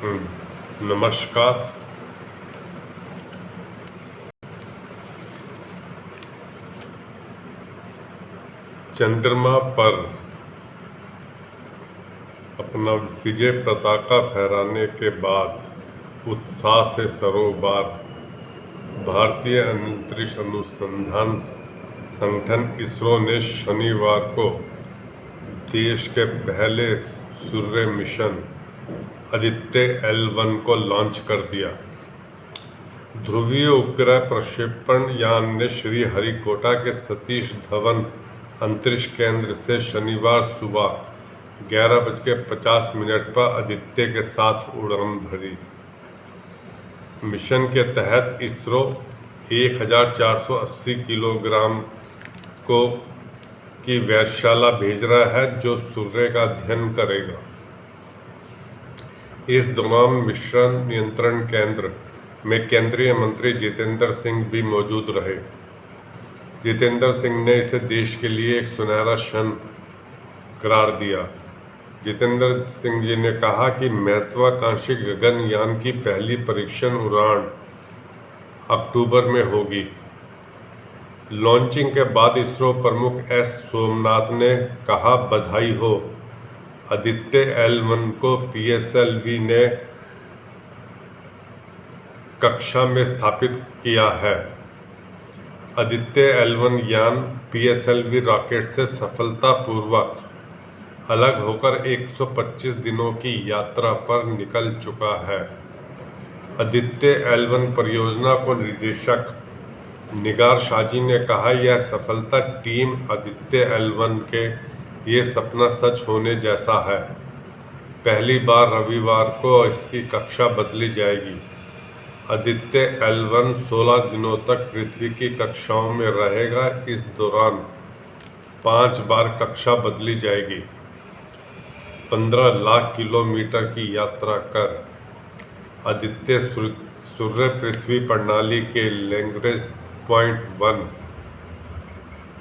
नमस्कार। चंद्रमा पर अपना विजय पताका फहराने के बाद उत्साह से सरोबार भारतीय अंतरिक्ष अनुसंधान संगठन इसरो ने शनिवार को देश के पहले सूर्य मिशन आदित्य L1 को लॉन्च कर दिया। ध्रुवीय उपग्रह प्रक्षेपण यान ने श्रीहरिकोटा के सतीश धवन अंतरिक्ष केंद्र से शनिवार सुबह 11:50 पर आदित्य के साथ उड़ान भरी। मिशन के तहत इसरो 1480 किलोग्राम की वेधशाला भेज रहा है जो सूर्य का अध्ययन करेगा। इस दौरान मिशन नियंत्रण केंद्र में केंद्रीय मंत्री जितेंद्र सिंह भी मौजूद रहे। जितेंद्र सिंह ने इसे देश के लिए एक सुनहरा क्षण करार दिया। जितेंद्र सिंह जी ने कहा कि महत्वाकांक्षी गगनयान की पहली परीक्षण उड़ान अक्टूबर में होगी। लॉन्चिंग के बाद इसरो प्रमुख एस सोमनाथ ने कहा, बधाई हो, आदित्य L1 को PSLV ने कक्षा में स्थापित किया है। आदित्य L1 यान PSLV रॉकेट से सफलतापूर्वक अलग होकर 125 दिनों की यात्रा पर निकल चुका है। आदित्य L1 परियोजना को निदेशक निगार शाजी ने कहा, यह सफलता टीम आदित्य L1 के ये सपना सच होने जैसा है। पहली बार रविवार को इसकी कक्षा बदली जाएगी। आदित्य L1 16 दिनों तक पृथ्वी की कक्षाओं में रहेगा। इस दौरान 5 बार कक्षा बदली जाएगी। 15 लाख किलोमीटर की यात्रा कर आदित्य सूर्य पृथ्वी प्रणाली के लैग्रेंज पॉइंट 1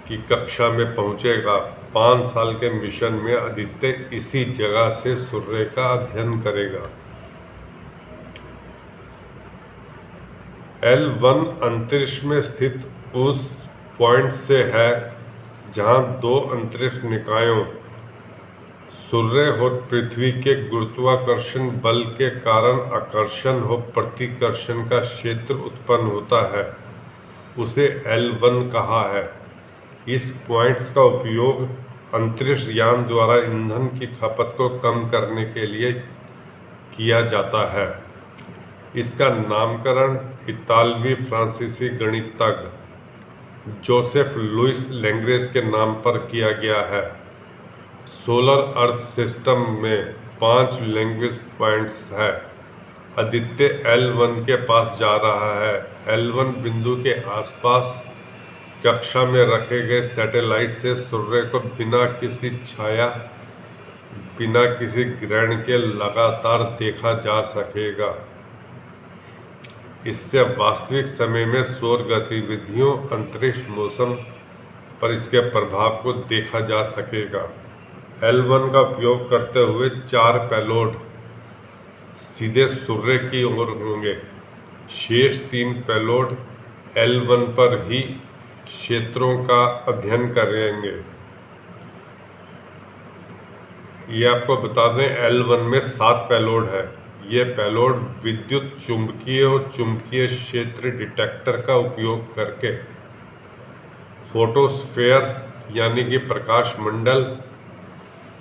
की कक्षा में पहुंचेगा। 5 साल के मिशन में आदित्य इसी जगह से सूर्य का अध्ययन करेगा। L1 अंतरिक्ष में स्थित उस पॉइंट से है जहां 2 अंतरिक्ष निकायों सूर्य और पृथ्वी के गुरुत्वाकर्षण बल के कारण आकर्षण और प्रतिकर्षण का क्षेत्र उत्पन्न होता है, उसे L1 कहा है। इस पॉइंट्स का उपयोग अंतरिक्ष यान द्वारा ईंधन की खपत को कम करने के लिए किया जाता है। इसका नामकरण इतालवी फ्रांसीसी गणितज्ञ जोसेफ लुइस लैग्रेंज के नाम पर किया गया है। सोलर अर्थ सिस्टम में 5 लैग्रेंज पॉइंट्स है। आदित्य L1 के पास जा रहा है। L1 बिंदु के आसपास कक्षा में रखे गए सैटेलाइट से सूर्य को बिना किसी छाया, बिना किसी ग्रहण के लगातार देखा जा सकेगा। इससे वास्तविक समय में सौर गतिविधियों, अंतरिक्ष मौसम पर इसके प्रभाव को देखा जा सकेगा। L1 का उपयोग करते हुए 4 पेलोड सीधे सूर्य की ओर होंगे। शेष 3 पेलोड L1 पर ही क्षेत्रों का अध्ययन करेंगे। ये आपको बता दें, L1 में 7 पेलोड है। ये पेलोड विद्युत चुंबकीय और चुंबकीय क्षेत्र डिटेक्टर का उपयोग करके फोटोस्फेयर यानी कि प्रकाश मंडल,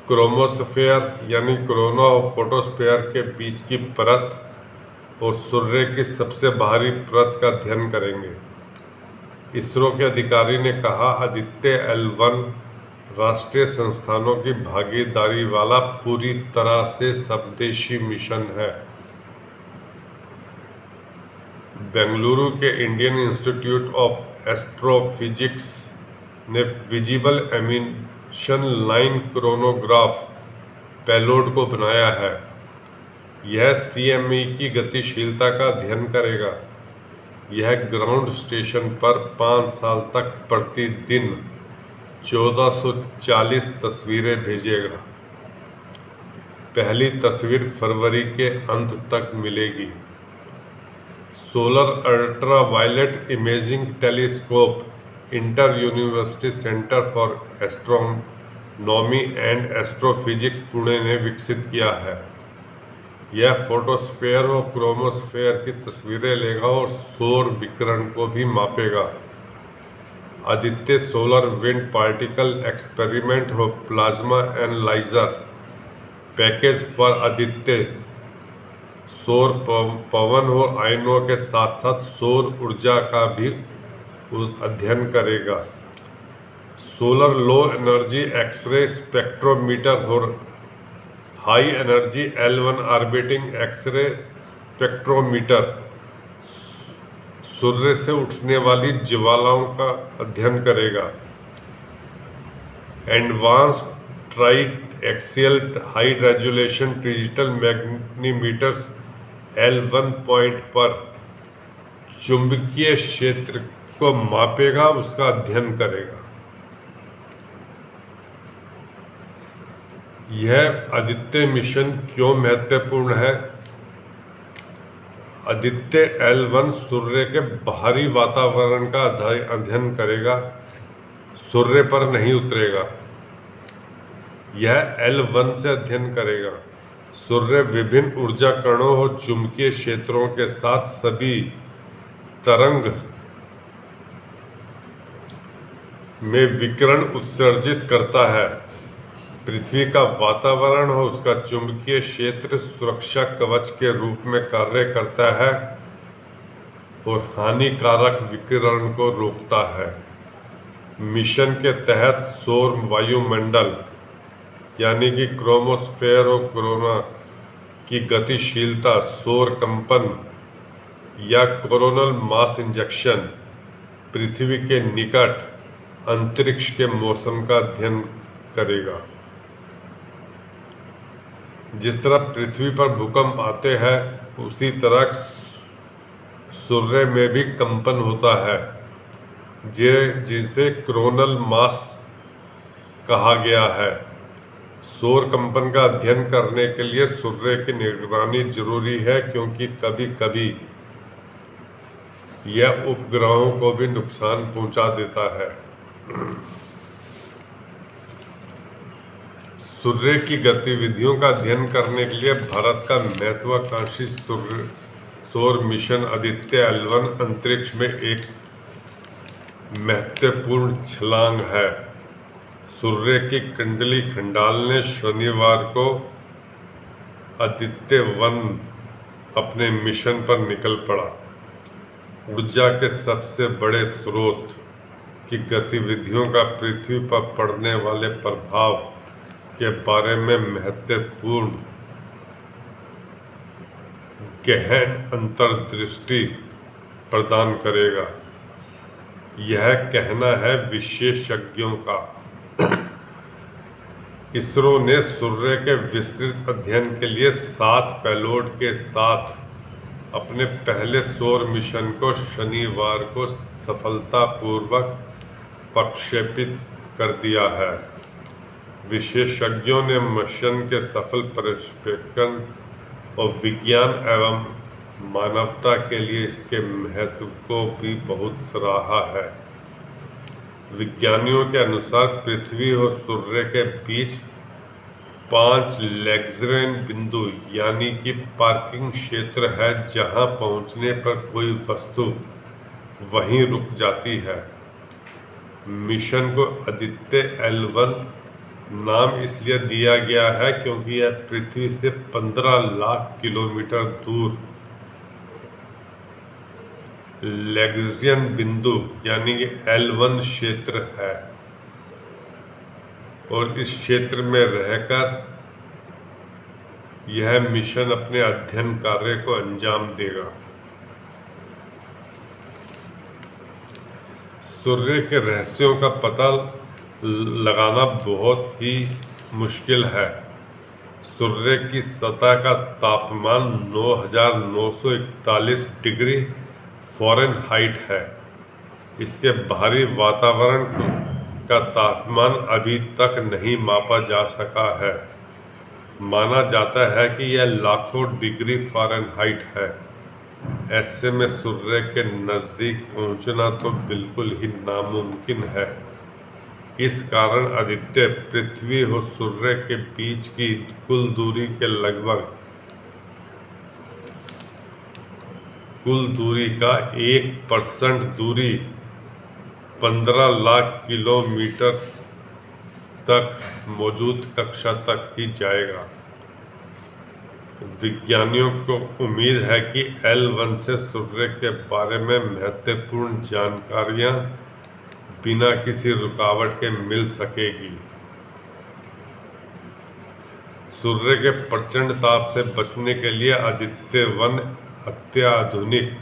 क्रोमोस्फेयर यानी कोरोना और फोटोस्फेयर के बीच की परत और सूर्य की सबसे बाहरी परत का अध्ययन करेंगे। इसरो के अधिकारी ने कहा, आदित्य L1 राष्ट्रीय संस्थानों की भागीदारी वाला पूरी तरह से स्वदेशी मिशन है। बेंगलुरु के इंडियन इंस्टीट्यूट ऑफ एस्ट्रोफिजिक्स ने visible emission line chronograph payload को बनाया है। यह CME की गतिशीलता का अध्ययन करेगा। यह ग्राउंड स्टेशन पर 5 साल तक प्रतिदिन 1440 तस्वीरें भेजेगा। पहली तस्वीर फरवरी के अंत तक मिलेगी। Solar ultraviolet imaging telescope inter university centre for astronomy and astrophysics Pune ने विकसित किया है। यह फोटोस्फीयर और क्रोमोस्फीयर की तस्वीरें लेगा और सौर विकिरण को भी मापेगा। Aditya solar wind particle experiment और plasma analyser package for Aditya सौर पवन और आयनों के साथ साथ सौर ऊर्जा का भी अध्ययन करेगा। Solar low energy X-ray spectrometer और high energy L1 orbiting X-ray spectrometer सूर्य से उठने वाली ज्वालाओं का अध्ययन करेगा। Advanced triaxial high resolution digital magnetometers L1 point पर चुंबकीय क्षेत्र को मापेगा, उसका अध्ययन करेगा। यह आदित्य मिशन क्यों महत्वपूर्ण है? आदित्य L1 सूर्य के बाहरी वातावरण का अध्ययन करेगा, सूर्य पर नहीं उतरेगा। यह L1 से अध्ययन करेगा। सूर्य विभिन्न ऊर्जा कणों और चुंबकीय क्षेत्रों के साथ सभी तरंग में विकिरण उत्सर्जित करता है। पृथ्वी का वातावरण और उसका चुंबकीय क्षेत्र सुरक्षा कवच के रूप में कार्य करता है और हानिकारक विकिरण को रोकता है। मिशन के तहत सौर वायुमंडल यानी कि क्रोमोस्फीयर और कोरोना की गतिशीलता, सौर कंपन या कोरोनल मास इंजेक्शन, पृथ्वी के निकट अंतरिक्ष के मौसम का अध्ययन करेगा। जिस तरह पृथ्वी पर भूकंप आते हैं उसी तरह सूर्य में भी कंपन होता है, जिसे कोरोनल मास कहा गया है। सौर कंपन का अध्ययन करने के लिए सूर्य की निगरानी जरूरी है, क्योंकि कभी कभी यह उपग्रहों को भी नुकसान पहुंचा देता है। सूर्य की गतिविधियों का अध्ययन करने के लिए भारत का महत्वाकांक्षी सौर मिशन आदित्य L1 अंतरिक्ष में एक महत्वपूर्ण छलांग है। सूर्य की कुंडली खंडालने शनिवार को आदित्य 1 अपने मिशन पर निकल पड़ा। ऊर्जा के सबसे बड़े स्रोत की गतिविधियों का पृथ्वी पर पड़ने वाले प्रभाव के बारे में महत्वपूर्ण गहन अंतर्दृष्टि प्रदान करेगा। यह कहना है विशेषज्ञों का। इसरो ने सूर्य के विस्तृत अध्ययन के लिए 7 पेलोड के साथ अपने पहले सौर मिशन को शनिवार को सफलतापूर्वक प्रक्षेपित कर दिया है। विशेषज्ञों ने मिशन के सफल प्रक्षेपण और विज्ञान एवं मानवता के लिए इसके महत्व को भी बहुत सराहा है। विज्ञानियों के अनुसार पृथ्वी और सूर्य के बीच 5 लैग्रेंज बिंदु यानी कि पार्किंग क्षेत्र है, जहां पहुंचने पर कोई वस्तु वहीं रुक जाती है। मिशन को आदित्य L1 नाम इसलिए दिया गया है क्योंकि यह पृथ्वी से 15 लाख किलोमीटर दूर लैग्रेंज बिंदु यानी कि L1 क्षेत्र है और इस क्षेत्र में रहकर यह मिशन अपने अध्ययन कार्य को अंजाम देगा। सूर्य के रहस्यों का पता लगाना बहुत ही मुश्किल है। सूर्य की सतह का तापमान 9,941 डिग्री फ़ारेनहाइट है। इसके बाहरी वातावरण का तापमान अभी तक नहीं मापा जा सका है। माना जाता है कि यह लाखों डिग्री फ़ारेनहाइट है। ऐसे में सूर्य के नज़दीक पहुंचना तो बिल्कुल ही नामुमकिन है। इस कारण आदित्य पृथ्वी और सूर्य के बीच की कुल दूरी के लगभग कुल दूरी का 1% दूरी 15 लाख किलोमीटर तक मौजूद कक्षा तक ही जाएगा। विज्ञानियों को उम्मीद है कि L1 से सूर्य के बारे में महत्वपूर्ण जानकारियां बिना किसी रुकावट के मिल सकेगी। सूर्य के प्रचंड ताप से बचने के लिए आदित्य 1 अत्याधुनिक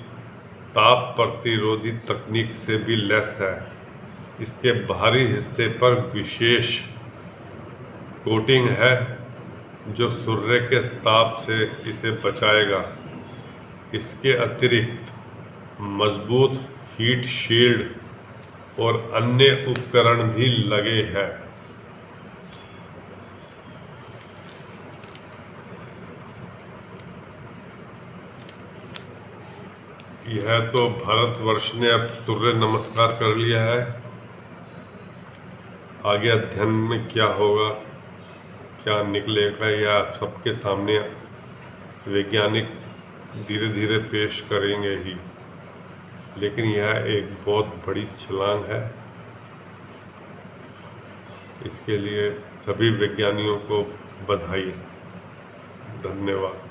ताप प्रतिरोधी तकनीक से भी लैस है। इसके बाहरी हिस्से पर विशेष कोटिंग है जो सूर्य के ताप से इसे बचाएगा। इसके अतिरिक्त मजबूत हीट शील्ड और अन्य उपकरण भी लगे हैं। यह तो भारतवर्ष ने अब सूर्य नमस्कार कर लिया है। आगे अध्ययन में क्या होगा, क्या निकलेगा, यह आप सबके सामने वैज्ञानिक धीरे धीरे पेश करेंगे ही। लेकिन यह एक बहुत बड़ी छलांग है। इसके लिए सभी वैज्ञानिकों को बधाई। धन्यवाद।